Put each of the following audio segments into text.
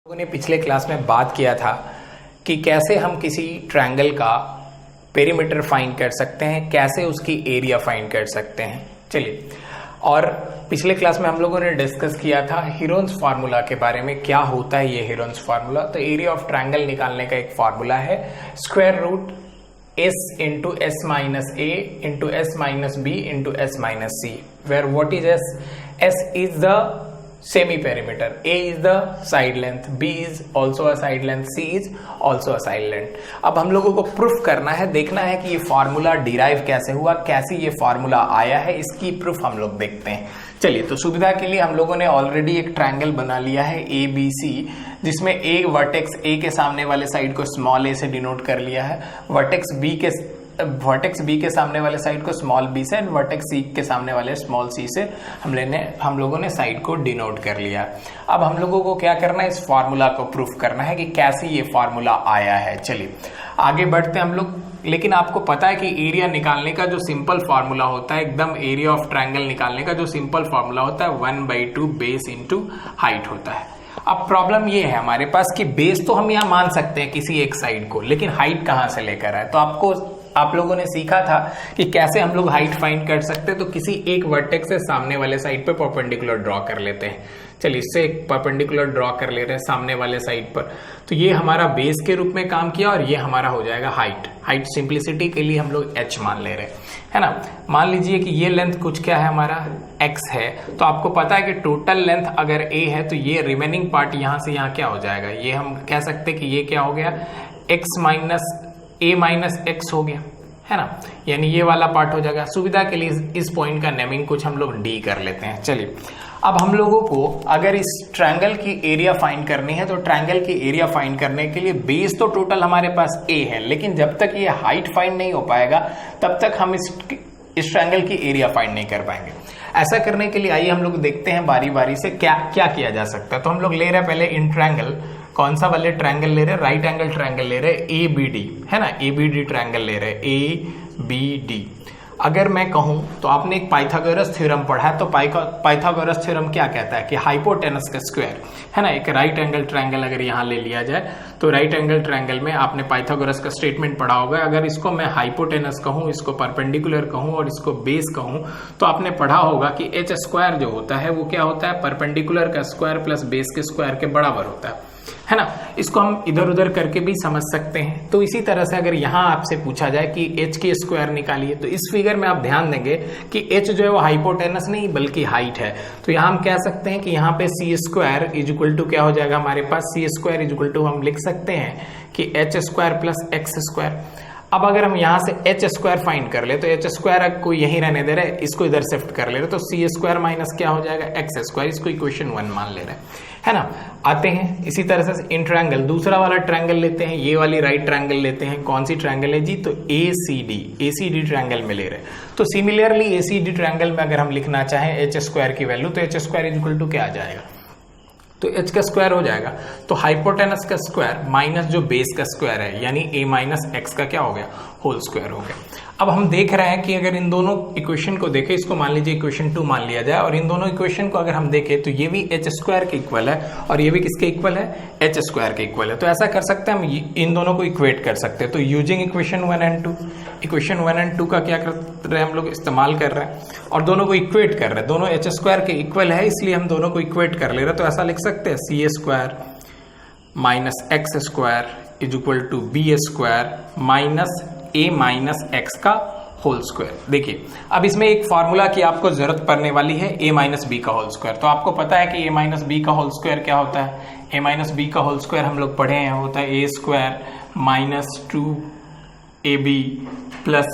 लोगों ने पिछले क्लास में बात किया था कि कैसे हम किसी ट्रायंगल का पेरीमीटर फाइंड कर सकते हैं, कैसे उसकी एरिया फाइंड कर सकते हैं। चलिए, और पिछले क्लास में हम लोगों ने डिस्कस किया था हीरोन्स फार्मूला के बारे में। क्या होता है ये हीरोन्स फार्मूला? तो एरिया ऑफ ट्रायंगल निकालने का एक फार्मूला है square root s into s minus a into s minus b into s minus c, where what is s? S is the semi perimeter, a is the side length, b is also a side length, c is also a side length। अब हम लोगों को proof करना है, देखना है कि ये फार्मूला डिराइव कैसे हुआ, कैसे ये फार्मूला आया है, इसकी प्रूफ हम लोग देखते हैं। चलिए, तो सुविधा के लिए हम लोगों ने ऑलरेडी एक ट्रायंगल बना लिया है ए बी सी, जिसमें ए वर्टेक्स ए के सामने वाले साइड को स्मॉल ए से डिनोट कर लिया है, वर्टेक्स बी के सामने वाले साइड को स्मॉल बी से, एंड वर्टेक्स सी के सामने वाले स्मॉल सी से हम लोगों ने साइड को डिनोट कर लिया। अब हम लोगों को क्या करना है, इस फार्मूला को प्रूफ करना है कि कैसे ये फार्मूला आया है। चलिए आगे बढ़ते हैं हम लोग। लेकिन आपको पता है कि एरिया निकालने का जो सिंपल फार्मूला होता है, एकदम एरिया ऑफ ट्रायंगल निकालने का जो सिंपल फार्मूला होता है 1/2 बेस इंटू हाइट होता है। अब प्रॉब्लम ये है हमारे पास कि बेस तो हम यहाँ मान सकते हैं किसी एक साइड को, लेकिन हाइट कहाँ से लेकर आए? तो आप लोगों ने सीखा था कि कैसे हम लोग हाइट फाइंड कर सकते हैं। तो किसी एक वर्टेक्स से सामने वाले साइड पे परपेंडिकुलर ड्रॉ कर लेते हैं। चलिए, इससे एक परपेंडिकुलर ड्रॉ कर ले रहे हैं सामने वाले साइड पर। तो ये हमारा बेस के रूप में काम किया और ये हमारा हो जाएगा हाइट। सिंप्लिसिटी के लिए हम लोग h मान ले रहे हैं, है ना। मान लीजिए कि ये लेंथ कुछ क्या है, हमारा x है। तो आपको पता है कि टोटल लेंथ अगर a है तो ये रिमेनिंग पार्ट यहाँ से यहाँ क्या हो जाएगा, ये हम कह सकते हैं कि ये क्या हो गया, x minus a minus x हो गया, है ना। यानी ये वाला पार्ट हो जाएगा। सुविधा के लिए इस पॉइंट का नेमिंग कुछ हम लोग d कर लेते हैं। चलिए, अब हम लोगों को अगर इस ट्रायंगल की एरिया फाइंड करनी है, तो ट्रायंगल की एरिया फाइंड करने के लिए बेस तो टोटल हमारे पास a है, लेकिन जब तक ये हाइट फाइंड नहीं हो पाएगा तब तक हम इस ट्रायंगल की एरिया फाइंड नहीं कर पाएंगे। ऐसा करने के लिए आइए हम लोग देखते हैं बारी बारी से क्या क्या किया जा सकता है। तो हम लोग ले रहे हैं पहले इन ट्रायंगल, कौन सा वाले ट्रायंगल ले रहे हैं, राइट एंगल ट्रायंगल ले रहे हैं ABD, है ना। ABD ट्रायंगल ले रहे हैं ABD। अगर मैं कहूं तो आपने एक पाइथागोरस थ्योरम पढ़ा है, तो पाइथागोरस थ्योरम क्या कहता है कि हाइपोटेनस का स्क्वायर, है ना। एक राइट एंगल ट्रायंगल अगर यहां ले लिया जाए तो राइट एंगल ट्रायंगल में आपने पाइथागोरस का स्टेटमेंट पढ़ा होगा। अगर इसको मैं हाइपोटेनस कहूं, इसको परपेंडिकुलर कहूं और इसको बेस कहूं, तो आपने पढ़ा होगा कि h स्क्वायर जो होता है वो क्या होता है, परपेंडिकुलर का स्क्वायर प्लस बेस के स्क्वायर के बराबर होता है ना। इसको हम इधर उधर करके भी समझ सकते हैं। तो इसी तरह से अगर यहाँ आपसे पूछा जाए कि h के स्क्वायर निकालिए, तो इस फिगर में आप ध्यान देंगे कि h जो है वो हाइपोटेनस नहीं बल्कि हाइट है। तो यहाँ हम कह सकते हैं कि यहाँ पे c square is equal to क्या हो जाएगा हमारे पास, c square is equal to हम लिख सकते हैं कि h square plus x square. अब अगर हम यहाँ से h स्क्वायर फाइंड कर ले, तो h स्क्वायर को यहीं रहने दे रहे, इसको इधर शिफ्ट कर ले रहे, तो c स्क्वायर माइनस क्या हो जाएगा, x स्क्वायर। इसको इक्वेशन 1 मान ले रहे हैं, है ना। आते हैं इसी तरह से इन ट्रायंगल, दूसरा वाला ट्रायंगल लेते हैं, ये वाली राइट ट्रायंगल लेते हैं। कौन सी ट्रायंगल है जी, तो ACD ट्रायंगल में ले रहे हैं। तो सिमिलरली ACD ट्रायंगल में अगर हम लिखना चाहें h स्क्वायर की वैल्यू, तो h square is equal to क्या आ जाएगा, तो h का स्क्वायर हो जाएगा। तो हाइपोटेनस का स्क्वायर माइनस जो बेस का स्क्वायर है, यानी a माइनस एक्स का क्या हो गया, होल स्क्वायर हो गया। अब हम देख रहे हैं कि अगर इन दोनों इक्वेशन को देखें, इसको मान लीजिए इक्वेशन 2 मान लिया जाए, और इन दोनों इक्वेशन को अगर हम देखें तो ये भी h स्क्वायर के इक्वल है और ये भी किसके इक्वल है, h स्क्वायर के इक्वल है। तो ऐसा कर सकते हैं हम, इन दोनों को इक्वेट कर सकते हैं। तो using equation 1 and 2, equation 1 and 2 का क्या कर रहे हैं हम लोग, इस्तेमाल कर रहे हैं और दोनों को इक्वेट कर रहे हैं। दोनों h स्क्वायर के इक्वल है, इसलिए हम दोनों को इक्वेट कर ले रहे हैं। तो ऐसा लिख सकते हैं c square minus x square is equal to b square minus a minus x का होल स्क्वायर। देखिए, अब इसमें एक फार्मूला की आपको जरूरत पड़ने वाली है, a माइनस बी का होल स्क्वायर। तो आपको पता है कि a माइनस बी का होल स्क्वायर क्या होता है, a माइनस बी का होल स्क्वायर हम लोग पढ़े हैं, होता है a square minus 2ab plus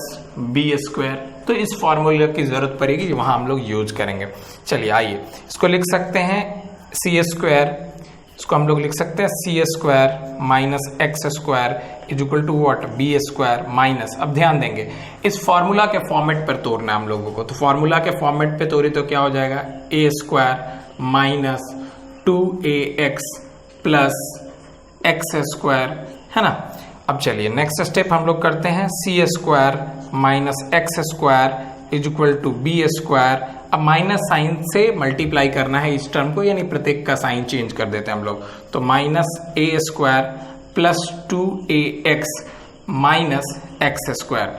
b square. तो इस फार्मूला की जरूरत पड़ेगी, वहां हम लोग यूज करेंगे। चलिए आइए इसको लिख सकते हैं c स्क्वायर, इसको हम लोग लिख सकते हैं c square minus x square is equal to what, b square minus, अब ध्यान देंगे इस फॉर्मूला के फॉर्मेट पर तोड़ना हम लोगों को। तो फॉर्मूला के फॉर्मेट पे तोड़े तो क्या हो जाएगा, a square minus 2ax plus x square, है ना। अब चलिए नेक्स्ट स्टेप हम लोग करते हैं, c square minus x square is equal to b square. अब माइनस साइन से मल्टीप्लाई करना है इस टर्म को, यानी प्रत्येक का साइन चेंज कर देते हैं हम लोग, तो minus a square plus 2ax minus x square.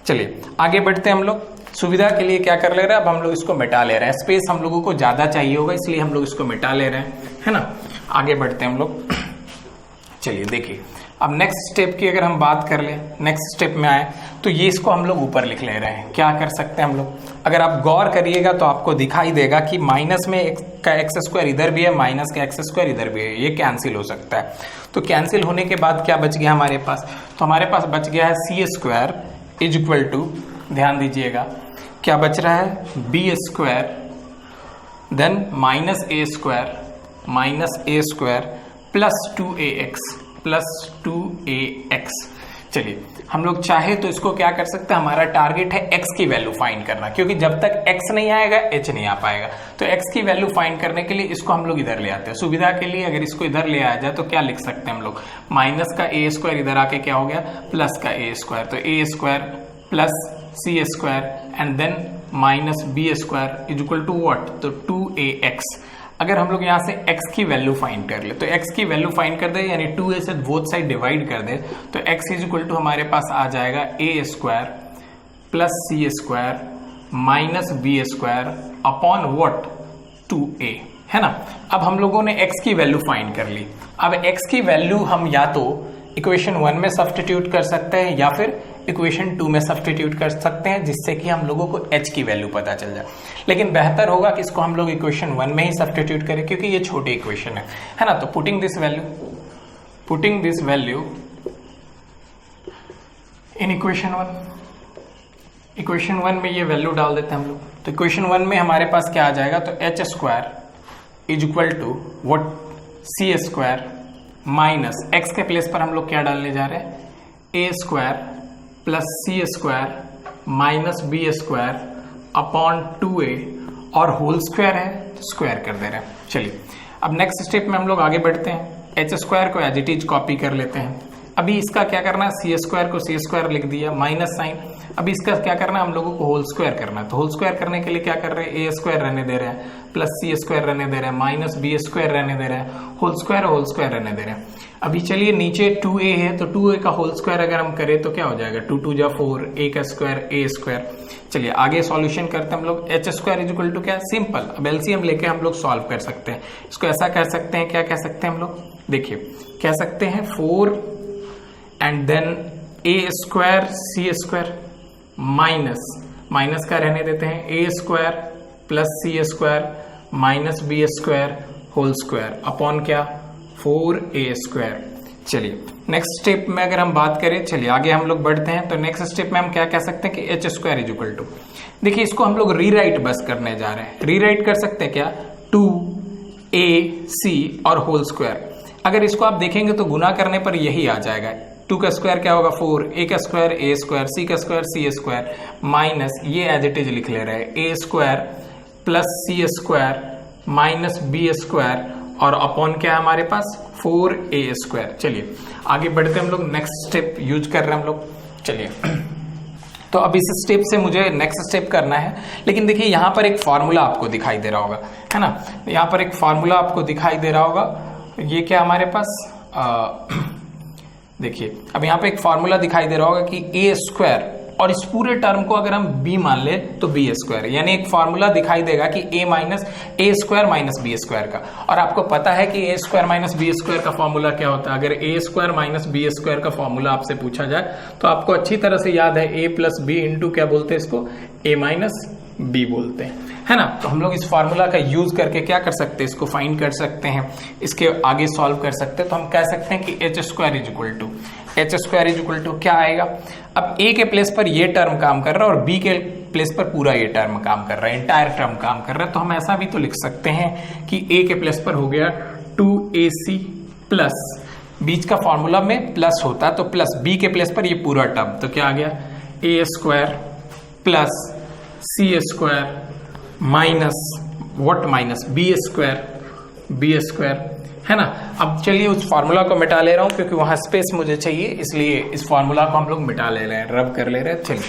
चलिए आगे बढ़ते हैं हम लोग। सुविधा के लिए क्या कर ले रहे हैं, अब हम लोग इसको मिटा ले रहे हैं, स्पेस हम लोगों को ज्यादा चाहिए होगा इसलिए हम लोग इसको मिटा ले रहे हैं, है ना। आगे बढ़ते हैं हम लोग। चलिए देखिए, अब नेक्स्ट स्टेप की अगर हम बात कर ले, नेक्स्ट स्टेप में आए तो ये इसको हम लोग ऊपर लिख ले रहे हैं। क्या कर सकते हैं हम लोग, अगर आप गौर करिएगा तो आपको दिखाई देगा कि माइनस में का एक्स स्क्वायर इधर भी है, माइनस का एक्स स्क्वायर इधर भी है, ये कैंसिल हो सकता है। तो कैंसिल होने के बाद क्या बच गया हमारे पास, तो हमारे पास बच गया है सी स्क्वायर इज इक्वल टू, ध्यान दीजिएगा क्या बच रहा है, B square then minus a square plus 2ax। चलिए हम लोग चाहे तो इसको क्या कर सकते हैं, हमारा टारगेट है x की वैल्यू फाइंड करना, क्योंकि जब तक x नहीं आएगा h नहीं आ पाएगा। तो x की वैल्यू फाइंड करने के लिए इसको हम लोग इधर ले आते हैं। सुविधा के लिए अगर इसको इधर ले आया जाए तो क्या लिख सकते हैं हम लोग, माइनस का ए स्क्वायर इधर आके क्या हो गया, प्लस का ए स्क्वायर, तो a square plus c square and then minus b square is equal to what, तो 2ax। अगर हम लोग यहाँ से x की वैल्यू फाइंड कर ले, तो x की वैल्यू फाइंड कर दे, यानी 2a से बोथ साइड डिवाइड कर दे, तो x इज इक्वल टू हमारे पास आ जाएगा a square plus c square minus b square upon what, 2a, है ना। अब हम लोगों ने x की वैल्यू फाइंड कर ली। अब x की वैल्यू हम या तो इक्वेशन 1 में सब्स्टिट्यूट कर सकते हैं या फिर इक्वेशन 2 में सब्स्टिट्यूट कर सकते हैं, जिससे कि हम लोगों को h की वैल्यू पता चल जाए। लेकिन बेहतर होगा कि इसको हम लोग इक्वेशन 1 में ही सब्स्टिट्यूट करें, क्योंकि ये छोटी इक्वेशन है ना। तो putting this value in equation 1 में ये वैल्यू डाल देते हैं हम लोग। तो इक्वेशन 1 में हमारे पास क्या आ जाएगा, तो h square is equal to what, c square minus x के प्लेस पर हम लोग क्या डालने जा रहे हैं, a square plus c square minus b square upon 2a, और होल स्क्वायर है तो स्क्वायर कर दे रहे हैं। चलिए अब नेक्स्ट स्टेप में हम लोग आगे बढ़ते हैं। एच स्क्वायर को एज इट इज कॉपी कर लेते हैं। अभी इसका क्या करना है, सी स्क्वायर को सी स्क्वायर लिख दिया माइनस साइन। अभी इसका क्या करना है, हम लोगों को होल स्क्वायर करना है। तो होल स्क्वायर करने के लिए क्या कर रहे हैं, ए स्क्वायर रहने दे रहे हैं प्लस सी स्क्वायर रहने दे रहे हैं माइनस बी स्क्वायर रहने दे रहे हैं, होल स्क्वायर रहने दे रहे हैं। अभी चलिए नीचे 2a है, तो 2a का होल स्क्वायर अगर हम करें तो क्या हो जाएगा, 2 2 जा 4, a का स्क्वायर a स्क्वायर। चलिए आगे सॉल्यूशन करते हैं हम लोग। H square is equal to क्या, सिंपल, अब एलसीएम लेके हम लोग सॉल्व कर सकते हैं। इसको ऐसा कह सकते हैं, क्या कह सकते हैं हम लोग, देखिए कह सकते हैं 4 and then a square c square minus का रहने देते हैं, a square plus c square minus b square whole square upon क्या, 4a स्क्वायर। चलिए नेक्स्ट स्टेप में अगर हम बात करें, चलिए आगे हम लोग बढ़ते हैं। तो नेक्स्ट स्टेप में हम क्या कह सकते हैं कि h square is equal to, देखिए इसको हम लोग रीराइट बस करने जा रहे हैं। रीराइट कर सकते हैं क्या, 2ac और होल स्क्वायर। अगर इसको आप देखेंगे तो गुना करने पर यही आ जाएगा। 2 का स्क्वायर क्या होगा 4, a का स्क्वायर a स्क्वायर, c का स्क्वायर c स्क्वायर माइनस ये एज इट इज लिख ले रहे हैं, a square plus c square minus b square और अपॉन क्या है हमारे पास 4a स्क्वायर। चलिए आगे बढ़ते हम लोग, नेक्स्ट स्टेप यूज कर रहे हैं हम लोग। चलिए तो अब इस स्टेप से मुझे नेक्स्ट स्टेप करना है, लेकिन देखिए यहाँ पर एक फॉर्मूला आपको दिखाई दे रहा होगा, है ना। यहाँ पर एक फॉर्मूला आपको दिखाई दे रहा होगा, ये क्या हमारे पास देखिए अब यहाँ पे एक फॉर्मूला दिखाई दे रहा होगा कि ए स्क्वायर, और इस पूरे टर्म को अगर हम b मान ले तो बी स्क्वायर, यानी एक फॉर्मूला दिखाई देगा कि a square minus b square का। और आपको पता है कि a square minus b square का फॉर्मूला क्या होता है। अगर a square minus b square का फॉर्मूला आपसे पूछा जाए तो आपको अच्छी तरह से याद है, a प्लस बी इंटू क्या बोलते हैं इसको, a माइनस बी बोलते हैं, है ना। तो हम लोग इस फॉर्मूला का यूज करके क्या कर सकते हैं, इसको फाइंड कर सकते हैं, इसके आगे सॉल्व कर सकते हैं। तो हम कह सकते हैं कि h square is equal to क्या आएगा। अब a के प्लेस पर ये टर्म काम कर रहा है और b के प्लेस पर पूरा ये टर्म काम कर रहा है, इंटायर टर्म काम कर रहा है। तो हम ऐसा भी तो लिख सकते हैं कि a के प्लेस पर हो गया 2ac प्लस, बीच का फॉर्मूला में प्लस होता तो प्लस, b के प्लेस पर ये पूरा टर्म, तो क्या आ गया a square plus c square minus what, minus b square, है ना। अब चलिए उस फॉर्मूला को मिटा ले रहा हूं, क्योंकि वहां स्पेस मुझे चाहिए, इसलिए इस फॉर्मूला को हम लोग मिटा ले रहे हैं, रब कर ले रहे हैं। चलिए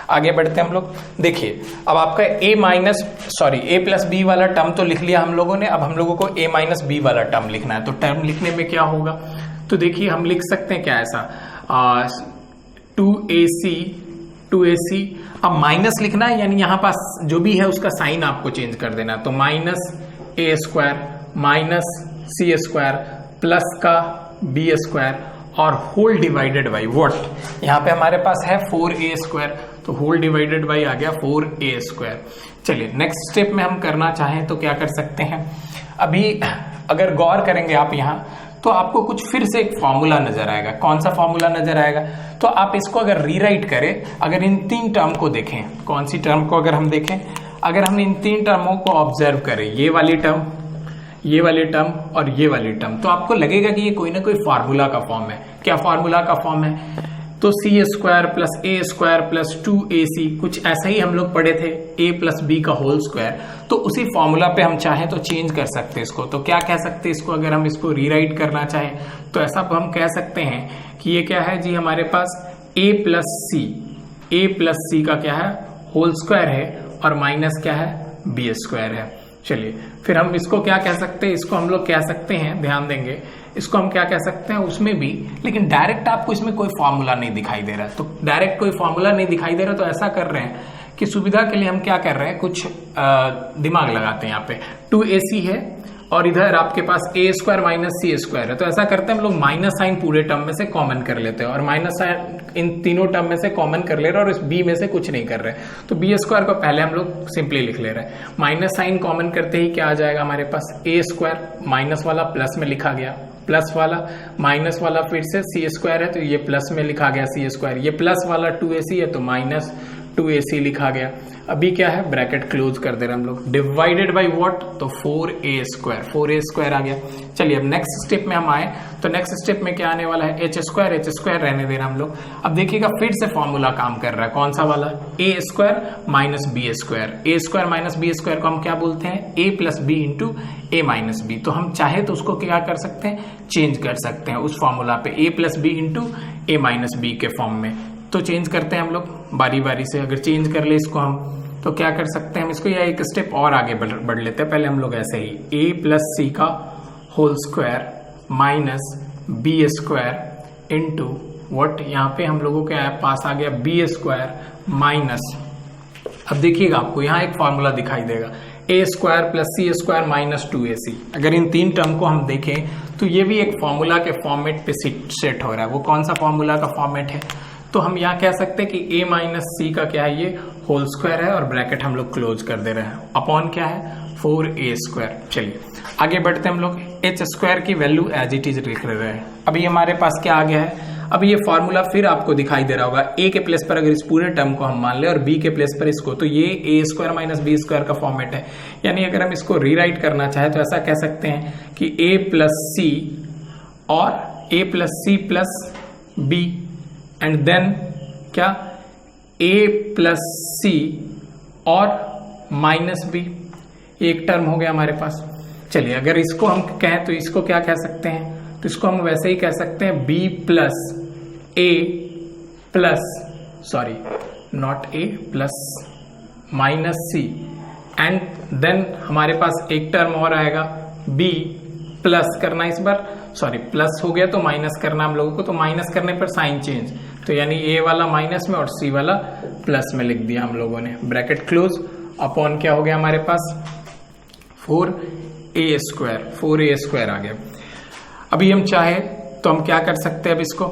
आगे बढ़ते हैं हम लोग। देखिए अब आपका ए प्लस बी वाला टर्म तो लिख लिया हम लोगों ने, अब हम लोगों को ए माइनस बी वाला टर्म लिखना है। तो टर्म लिखने में क्या होगा, तो देखिए हम लिख सकते हैं क्या ऐसा 2ac, अब माइनस लिखना है, यानी यहां पास जो भी है उसका साइन आपको चेंज कर देना। तो minus a square minus c square plus का बी स्क्वायर और होल डिवाइडेड बाई व्हाट, यहाँ पे हमारे पास है 4a स्क्वायर, तो होल डिवाइडेड बाई आ गया 4a स्क्वायर। चलिए नेक्स्ट स्टेप में हम करना चाहें तो क्या कर सकते हैं, अभी अगर गौर करेंगे आप यहाँ तो आपको कुछ फिर से एक फॉर्मूला नजर आएगा। कौन सा फॉर्मूला नजर आएगा, तो आप इसको अगर रीराइट करें, अगर इन 3 टर्म को देखें, कौन सी टर्म को अगर हम देखें, अगर हम इन 3 टर्मों को ऑब्जर्व करें, ये वाली टर्म और ये वाली टर्म, तो आपको लगेगा कि ये कोई ना कोई फार्मूला का फॉर्म है। क्या फार्मूला का फॉर्म है, तो सी स्क्वायर प्लस ए स्क्वायर प्लस 2ac, कुछ ऐसा ही हम लोग पढ़े थे, a प्लस बी का होल स्क्वायर। तो उसी फॉर्मूला पे हम चाहें तो चेंज कर सकते हैं इसको। तो क्या कह सकते हैं इसको, अगर हम इसको रीराइट करना चाहें तो ऐसा हम कह सकते हैं कि ये क्या है जी, हमारे पास a प्लस सी का क्या है, होल स्क्वायर है, और माइनस क्या है, बी स्क्वायर है। चलिए फिर हम इसको क्या कह सकते हैं, इसको हम लोग कह सकते हैं, ध्यान देंगे, इसको हम क्या कह सकते हैं उसमें भी, लेकिन डायरेक्ट आपको इसमें कोई फॉर्मूला नहीं दिखाई दे रहा है। तो डायरेक्ट कोई फॉर्मूला नहीं दिखाई दे रहा, तो ऐसा कर रहे हैं कि सुविधा के लिए हम क्या कर रहे हैं, कुछ दिमाग लगाते हैं। यहाँ पे 2ac है और इधर आपके पास a square minus c square है, तो ऐसा करते हैं हम लोग माइनस साइन पूरे टर्म में से कॉमन कर लेते हैं, और माइनस साइन इन तीनों टर्म में से कॉमन कर ले रहे हैं, और इस b में से कुछ नहीं कर रहे, तो बी स्क्वायर को पहले हम लोग सिंपली लिख ले रहे हैं। माइनस साइन कॉमन करते ही क्या आ जाएगा हमारे पास, a स्क्वायर माइनस वाला प्लस में लिखा गया, प्लस वाला माइनस वाला फिर से सी स्क्वायर है, तो ये प्लस में लिखा गया सी स्क्वायर, ये प्लस वाला 2ac है तो माइनस 2ac लिखा गया। अभी क्या है, ब्रैकेट क्लोज कर दे रहे हम लोग, डिवाइडेड बाय व्हाट, तो 4a स्क्वायर आ गया। चलिए अब नेक्स्ट स्टेप में हम आए, तो नेक्स्ट स्टेप में क्या आने वाला है, h स्क्वायर रहने दे रहे हम लोग। अब देखिएगा फिर से फॉर्मूला काम कर रहा है, कौन सा वाला, a square minus b square को हम क्या बोलते हैं, a plus b into a minus b. तो हम चाहे तो उसको क्या कर सकते हैं, चेंज कर सकते हैं उस फॉर्मूला पे, a plus b into a minus b के फॉर्म में। तो चेंज करते हैं हम लोग बारी बारी से, अगर चेंज कर ले इसको हम तो क्या कर सकते हैं हम इसको, या एक स्टेप और आगे बढ़ लेते हैं। पहले हम लोग ऐसे ही a प्लस सी का whole square minus b square into what, यहाँ पे हम लोगों के पास आ गया बी स्क्वायर माइनस, अब देखिएगा आपको यहाँ एक फॉर्मूला दिखाई देगा, a square plus c square minus 2ac। अगर इन 3 टर्म को हम देखें तो ये भी एक फॉर्मूला के फॉर्मेट पे सेट हो रहा है। वो कौन सा फॉर्मूला का फॉर्मेट है, तो हम यहाँ कह सकते हैं कि a माइनस सी का क्या है, ये होल स्क्वायर है, और ब्रैकेट हम लोग क्लोज कर दे रहे हैं, अपॉन क्या है, 4a स्क्वायर। चलिए आगे बढ़ते हैं हम लोग, h स्क्वायर की वैल्यू एज इट इज लिख रहे हैं। अभी हमारे पास क्या आ गया है, अब ये फॉर्मूला फिर आपको दिखाई दे रहा होगा, a के प्लेस पर अगर इस पूरे टर्म को हम मान ले और b के प्लेस पर इसको, तो ये a square minus b square का फॉर्मेट है। यानी अगर हम इसको रीराइट करना चाहे तो ऐसा कह सकते हैं कि a प्लस सी और a plus c plus b, and then क्या, a प्लस सी और माइनस बी, एक टर्म हो गया हमारे पास। चलिए अगर इसको हम कहें तो इसको क्या कह सकते हैं, तो इसको हम वैसे ही कह सकते हैं b plus a plus minus c, and then हमारे पास एक टर्म और आएगा b प्लस करना, इस बार प्लस हो गया तो माइनस करना हम लोगों को, तो माइनस करने पर साइन चेंज, तो यानी a वाला माइनस में और c वाला प्लस में लिख दिया हम लोगों ने, ब्रैकेट क्लोज, अपॉन क्या हो गया हमारे पास 4a स्क्वायर आ गया। अभी हम चाहे तो हम क्या कर सकते हैं, अब इसको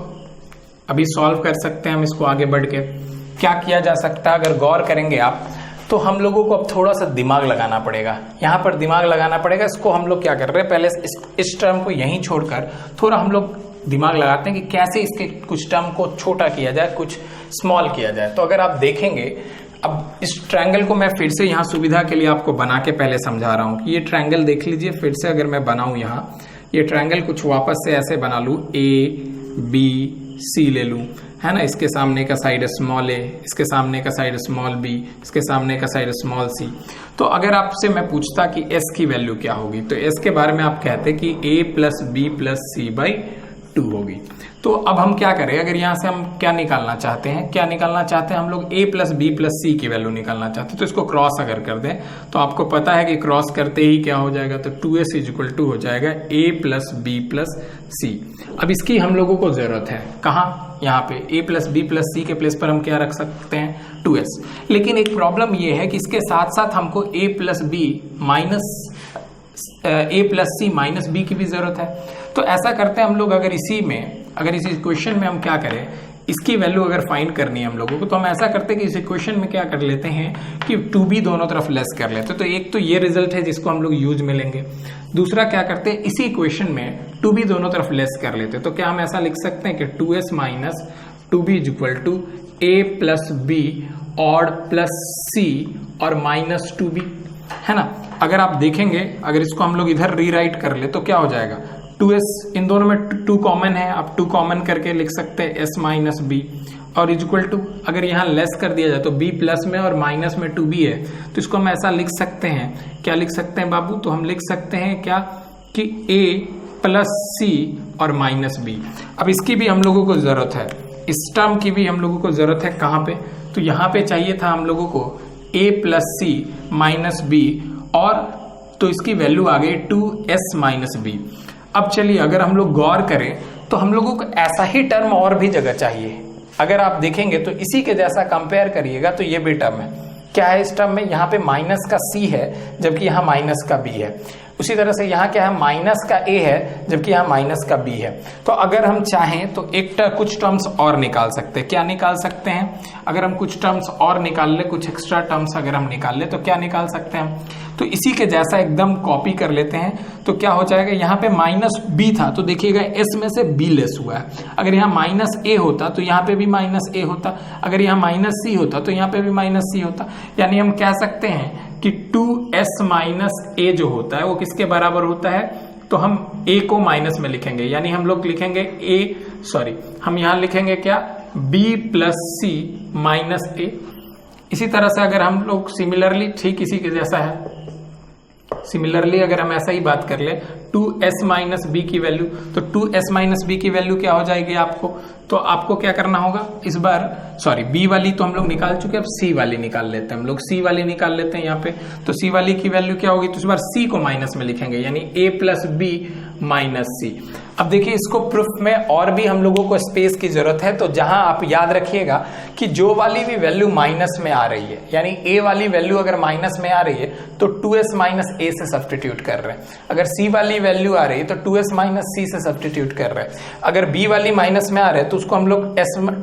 अभी सॉल्व कर सकते हैं हम इसको आगे बढ़ के। क्या किया जा सकता है, अगर गौर करेंगे आप तो हम लोगों को अब थोड़ा सा दिमाग लगाना पड़ेगा, यहाँ पर दिमाग लगाना पड़ेगा। इसको हम लोग क्या कर रहे हैं, पहले इस टर्म को यहीं छोड़कर थोड़ा हम लोग दिमाग लगाते हैं कि कैसे इसके कुछ टर्म को छोटा किया जाए, कुछ स्मॉल किया जाए। तो अगर आप देखेंगे, अब इस ट्रायंगल को मैं फिर से यहाँ सुविधा के लिए आपको बना के पहले समझा रहा हूँ कि ये ट्रायंगल देख लीजिए फिर से, अगर मैं बनाऊँ यहाँ ये ट्रायंगल कुछ वापस से ऐसे बना लूँ, a b c ले लूँ, है ना, इसके सामने का साइड स्मॉल a, इसके सामने का साइड स्मॉल b, इसके सामने का साइड स्मॉल c। तो अगर आपसे मैं पूछता कि s की वैल्यू क्या होगी, तो s के बारे में आप कहते कि a plus b plus c by 2 होगी। तो अब हम क्या करें, अगर यहाँ से हम क्या निकालना चाहते हैं, हम लोग a प्लस बी प्लस सी की वैल्यू निकालना चाहते हैं। तो इसको क्रॉस अगर कर दें तो आपको पता है कि क्रॉस करते ही क्या हो जाएगा, तो 2s इक्वल टू हो जाएगा a प्लस बी प्लस सी। अब इसकी हम लोगों को जरूरत है कहाँ, यहाँ पे a प्लस बी प्लस सी के प्लेस पर हम क्या रख सकते हैं, 2s। लेकिन एक प्रॉब्लम ये है कि इसके साथ साथ हमको a plus b minus a plus c minus b की भी जरूरत है। तो ऐसा करते हैं हम लोग, अगर इस इक्वेशन में हम क्या करें, इसकी वैल्यू अगर फाइंड करनी है हम लोगों को, तो हम ऐसा करते हैं कि इस इक्वेशन में क्या कर लेते हैं कि 2b दोनों तरफ लेस कर लेते हैं। तो एक तो ये रिजल्ट है जिसको हम लोग यूज में लेंगे। दूसरा क्या करते हैं, इसी इक्वेशन में 2b दोनों तरफ लेस कर लेते हैं। तो क्या हम ऐसा लिख सकते हैं कि 2s minus 2b equal to a plus b add plus c और माइनस 2b, है ना। अगर आप देखेंगे, अगर इसको हम लोग इधर रीराइट कर ले तो क्या हो जाएगा, 2s, इन दोनों में 2 कॉमन है, आप 2 कॉमन करके लिख सकते हैं s माइनस बी और इक्वल टू, अगर यहाँ लेस कर दिया जाए तो b प्लस में और माइनस में 2b है, तो इसको हम ऐसा लिख सकते हैं, क्या लिख सकते हैं बाबू, तो हम लिख सकते हैं क्या कि a प्लस सी और माइनस b। अब इसकी भी हम लोगों को जरूरत है, इस टर्म की भी हम लोगों को जरूरत है कहाँ पे, तो यहाँ पे चाहिए था हम लोगों को a plus c minus b, और तो इसकी वैल्यू आ गई 2s माइनस बी। अब चलिए अगर हम लोग गौर करें तो हम लोगों को ऐसा ही टर्म और भी जगह चाहिए। अगर आप देखेंगे तो इसी के जैसा कंपेयर करिएगा तो ये भी टर्म है, क्या है इस टर्म में, यहाँ पे माइनस का c है जबकि यहाँ माइनस का b है। उसी तरह से यहाँ क्या है, माइनस का a है जबकि यहाँ माइनस का b है। तो अगर हम चाहें तो कुछ टर्म्स और निकाल सकते हैं। क्या निकाल सकते हैं, अगर हम कुछ टर्म्स और निकाल ले, कुछ एक्स्ट्रा टर्म्स अगर हम निकाल ले तो क्या निकाल सकते हैं हम, तो इसी के जैसा एकदम कॉपी कर लेते हैं। तो क्या हो जाएगा, यहाँ पे माइनस b था तो देखिएगा s में से b लेस हुआ है। अगर यहाँ माइनस a होता तो यहाँ पे भी माइनस a होता, अगर यहाँ माइनस c होता तो यहाँ पे भी माइनस c होता। यानी हम कह सकते हैं कि 2s माइनस a जो होता है वो किसके बराबर होता है, तो हम a को माइनस में लिखेंगे, यानी हम लोग लिखेंगे हम यहाँ लिखेंगे क्या, b plus c minus a। इसी तरह से अगर हम लोग सिमिलरली, ठीक इसी के जैसा है, सिमिलरली अगर हम ऐसा ही बात कर ले 2s माइनस बी की वैल्यू, तो 2s माइनस बी की वैल्यू क्या हो जाएगी आपको, तो आपको क्या करना होगा इस बार, बी वाली तो हम लोग निकाल चुके, अब सी वाली निकाल लेते हैं, हम लोग सी वाली निकाल लेते हैं यहाँ पे। तो सी वाली की वैल्यू क्या होगी, तो इस बार सी को माइनस में लिखेंगे, यानी a प्लस बी माइनस सी। अब देखिए इसको प्रूफ में और भी हम लोगों को स्पेस की जरूरत है, तो जहां आप याद रखिएगा कि जो वाली भी वैल्यू माइनस में आ रही है, यानी a वाली वैल्यू अगर माइनस में आ रही है तो 2s माइनस a से सब्स्टिट्यूट कर रहे हैं, अगर c वाली वैल्यू आ रही है तो 2s माइनस c से सब्स्टिट्यूट कर रहे हैं, अगर b वाली माइनस में आ रहे हैं तो उसको हम लोग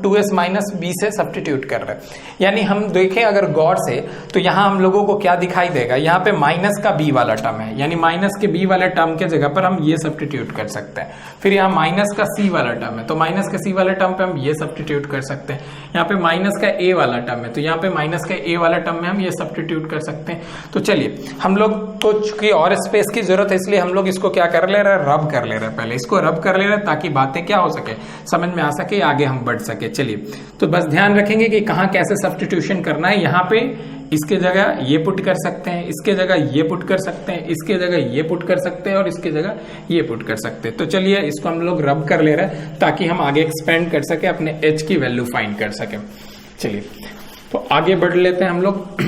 2s माइनस b से सब्स्टिट्यूट कर रहे हैं। यानी हम देखें अगर गौर से तो यहाँ हम लोगों को क्या दिखाई देगा, यहाँ पे माइनस का b वाला टर्म है, यानी माइनस के b वाले टर्म के जगह पर हम ये सब्स्टिट्यूट कर सकते हैं। फिर यहाँ माइनस का c वाला टर्म है तो माइनस का c वाले टर्म पे हम ये सब्स्टिट्यूट कर सकते हैं। यहाँ पे माइनस का a वाला टर्म है तो यहाँ पे माइनस का a वाला टर्म में हम ये सब्स्टिट्यूट कर सकते हैं। तो चलिए हम लोग को चूंकि और स्पेस की जरूरत है इसलिए हम लोग इसको क्या कर ले रहे हैं, रब कर ले रहे हैं, पहले इसको रब कर ले रहे हैं ताकि बातें क्या हो सके, समझ में आ सके, आगे हम बढ़ सके। चलिए तो बस ध्यान रखेंगे कि कहाँ कैसे सब्स्टिट्यूशन करना है। यहाँ पे इसके जगह ये पुट कर सकते हैं, इसके जगह ये पुट कर सकते हैं, इसके जगह ये पुट कर सकते हैं और इसके जगह ये पुट कर सकते हैं। तो चलिए इसको हम लोग रब कर ले रहे हैं ताकि हम आगे एक्सपेंड कर सके, अपने h की वैल्यू फाइंड कर सके। चलिए तो आगे बढ़ लेते हैं हम लोग।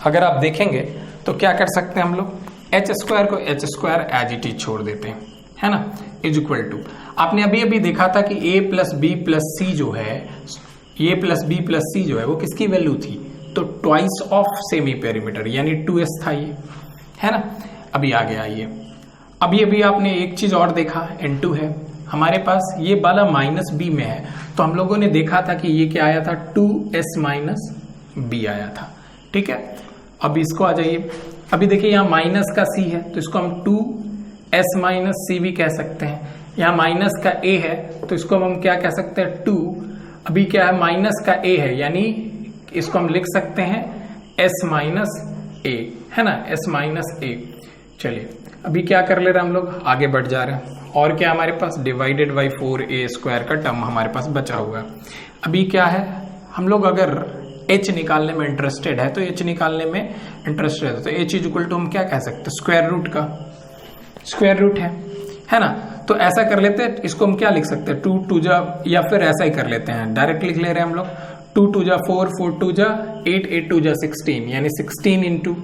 अगर आप देखेंगे तो क्या कर सकते हैं हम लोग, h स्क्वायर को h square as it is छोड़ देते हैं, है ना, इज इक्वल टू, आपने अभी अभी देखा था कि a प्लस बी प्लस सी जो है, a प्लस बी प्लस सी जो है वो किसकी वैल्यू थी, तो ट्वाइस ऑफ सेमी पेरीमीटर यानी 2s था ये, है ना। अभी आगे आइए, अभी आपने एक चीज और देखा, n2 है हमारे पास, ये वाला माइनस b में है तो हम लोगों ने देखा था कि ये क्या आया था, 2s माइनस b आया था, ठीक है। अब इसको आ जाइए, अभी देखिए यहाँ माइनस का c है तो इसको हम 2s माइनस c भी कह सकते हैं। यहाँ माइनस का a है तो इसको हम क्या कह सकते हैं, 2, अभी क्या है माइनस का a है यानी इसको हम लिख सकते हैं s माइनस a, है ना, s माइनस a। चलिए अभी क्या कर ले रहे हैं हम लोग, आगे बढ़ जा रहे हैं, और क्या हमारे पास डिवाइडेड बाई 4a स्क्वायर का टर्म हमारे पास बचा हुआ है। अभी क्या है, हम लोग अगर h निकालने में इंटरेस्टेड है तो h निकालने में इंटरेस्टेड है तो h इज इक्वल टू हम क्या कह सकते हैं, स्क्वायर रूट का स्क्वायर रूट है ना। तो ऐसा कर लेते हैं, इसको हम क्या लिख सकते हैं, 2 2 जा, या फिर ऐसा ही कर लेते हैं, डायरेक्ट लिख ले रहे हैं हम लोग, 2 2 जा 4, 4 2 जा 8, 8 2 जा 16, यानी 16 इंटू,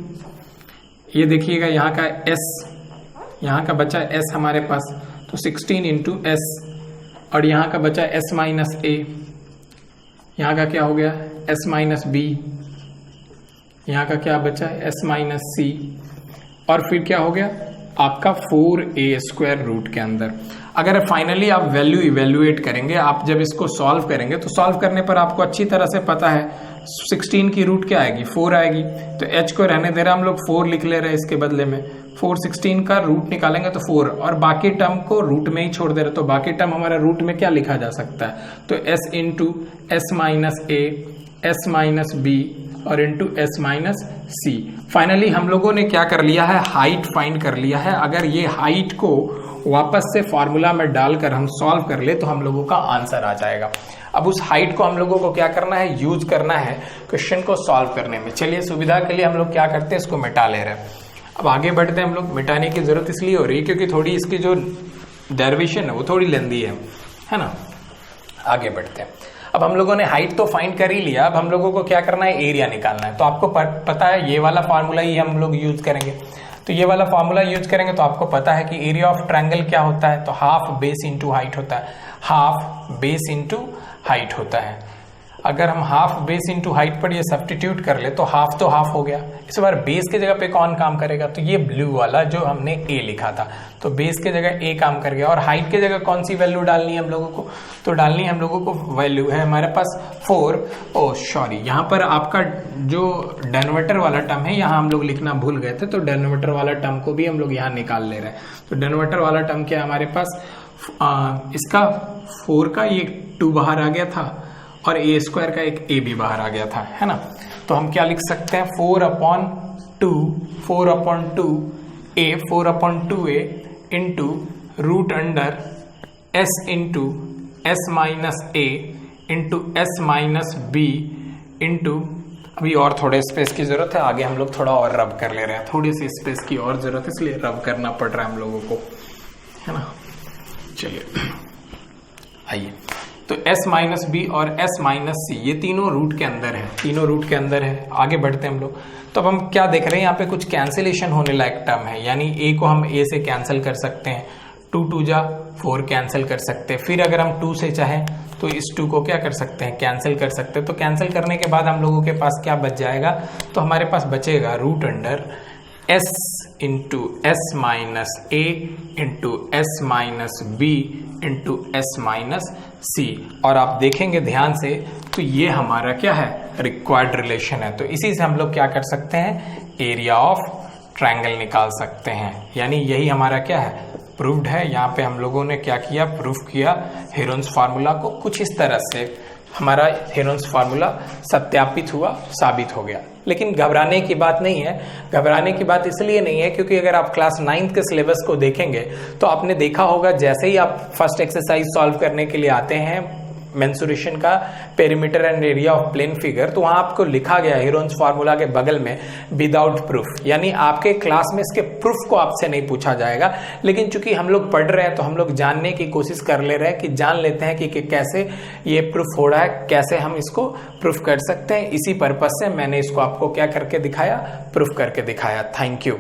ये देखिएगा यहाँ का s, यहाँ का बचा s हमारे पास, तो 16 इंटू s, और यहाँ का बचा s माइनस a, यहाँ का क्या हो गया s माइनस b, यहाँ का क्या बचा s माइनस c, और फिर क्या हो गया आपका 4a² रूट के अंदर। अगर फाइनली आप वैल्यू इवेल्युएट करेंगे, आप जब इसको सॉल्व करेंगे तो सॉल्व करने पर आपको अच्छी तरह से पता है 16 की रूट क्या आएगी, 4 आएगी, तो h को रहने दे रहे हम लोग 4 लिख ले रहे हैं इसके बदले में, 4 16 का रूट निकालेंगे तो 4, और बाकी टर्म को रूट में ही छोड़ दे रहे, तो बाकी टर्म हमारा रूट में क्या लिखा जा सकता है, तो s into s minus a, s minus b और into s minus c। Finally हम लोगों ने क्या कर लिया है, हाइट फाइंड कर लिया है। अगर ये हाइट को वापस से फॉर्मूला में डालकर हम सॉल्व कर ले तो हम लोगों का आंसर आ जाएगा। अब उस हाइट को हम लोगों को क्या करना है, यूज करना है क्वेश्चन को सॉल्व करने में। चलिए सुविधा के लिए हम लोग क्या करते हैं, इसको मिटा ले रहे हैं। अब आगे बढ़ते हैं हम लोग। मिटाने की जरूरत इसलिए हो रही है क्योंकि थोड़ी इसकी जो डेरिवेशन है वो थोड़ी लेंदी है ना। आगे बढ़ते हैं। अब हम लोगों ने हाइट तो फाइंड कर ही लिया, अब हम लोगों को क्या करना है, एरिया निकालना है। तो आपको पता है ये वाला फार्मूला ही हम लोग यूज करेंगे, तो ये वाला फार्मूला यूज करेंगे तो आपको पता है कि एरिया ऑफ ट्रायंगल क्या होता है, तो हाफ बेस इंटू हाइट होता है, हाफ बेस इंटू हाइट होता है। अगर हम हाफ बेस इंटू हाइट पर ये सब्स्टिट्यूट कर ले तो हाफ हो गया। इस बार बेस के जगह पे कौन काम करेगा, तो ये ब्लू वाला जो हमने ए लिखा था, तो बेस के जगह ए काम कर गया। और हाइट के जगह कौन सी वैल्यू डालनी है हम लोगों को, तो डालनी है हम लोगों को वैल्यू है हमारे पास 4। ओ सॉरी, यहाँ पर आपका जो डेनोमिनेटर वाला टर्म है यहाँ हम लोग लिखना भूल गए थे, तो डेनोमिनेटर वाला टर्म को भी हम लोग यहाँ निकाल ले रहे हैं। तो डेनोमिनेटर वाला टर्म क्या है हमारे पास, इसका 4 का ये 2 बाहर आ गया था और a² का एक a भी बाहर आ गया था, है ना। तो हम क्या लिख सकते हैं, 4/2 a 4/2a into root under s into s minus a into s minus b into, अभी और थोड़े स्पेस की जरूरत है, आगे हम लोग थोड़ा और रब कर ले रहे हैं, थोड़ी सी स्पेस की और जरूरत है इसलिए रब करना पड़ रहा है हम लोगों को, है ना। चलिए आइए, तो s माइनस बी और s माइनस सी ये तीनों रूट के अंदर है, तीनों रूट के अंदर है। आगे बढ़ते हैं हम लोग। तो अब हम क्या देख रहे हैं, यहाँ पे कुछ कैंसिलेशन होने लायक टर्म है, यानी a को हम a से कैंसिल कर सकते हैं, 2 2 जा 4 कैंसिल कर सकते हैं। फिर अगर हम 2 से चाहें तो इस 2 को क्या कर सकते हैं, कैंसिल कर सकते हैं। तो कैंसिल करने के बाद हम लोगों के पास क्या बच जाएगा, तो हमारे पास बचेगा root under s into s minus a into s minus b into s minus c. और आप देखेंगे ध्यान से तो ये हमारा क्या है, रिक्वायर्ड रिलेशन है। तो इसी से हम लोग क्या कर सकते हैं, एरिया ऑफ ट्रायंगल निकाल सकते हैं, यानी यही हमारा क्या है, प्रूव्ड है। यहाँ पे हम लोगों ने क्या किया, प्रूफ किया हेरोन्स फार्मूला को। कुछ इस तरह से हमारा हेरोन्स फार्मूला सत्यापित हुआ, साबित हो गया। लेकिन घबराने की बात नहीं है, घबराने की बात इसलिए नहीं है क्योंकि अगर आप क्लास 9th के सिलेबस को देखेंगे तो आपने देखा होगा जैसे ही आप फर्स्ट एक्सरसाइज सॉल्व करने के लिए आते हैं मेंसुरेशन का perimeter and area of plane figure, तो वहां आपको लिखा गया हेरोन्स फार्मूला के बगल में विदाउट प्रूफ, यानी आपके क्लास में इसके प्रूफ को आपसे नहीं पूछा जाएगा। लेकिन चूंकि हम लोग पढ़ रहे हैं तो हम लोग जानने की कोशिश कर ले रहे हैं कि जान लेते हैं कि कैसे ये प्रूफ हो रहा है, कैसे हम इसको प्रूफ कर सकते हैं। इसी पर्पज से मैंने इसको आपको क्या करके दिखाया, प्रूफ करके दिखाया। Thank you.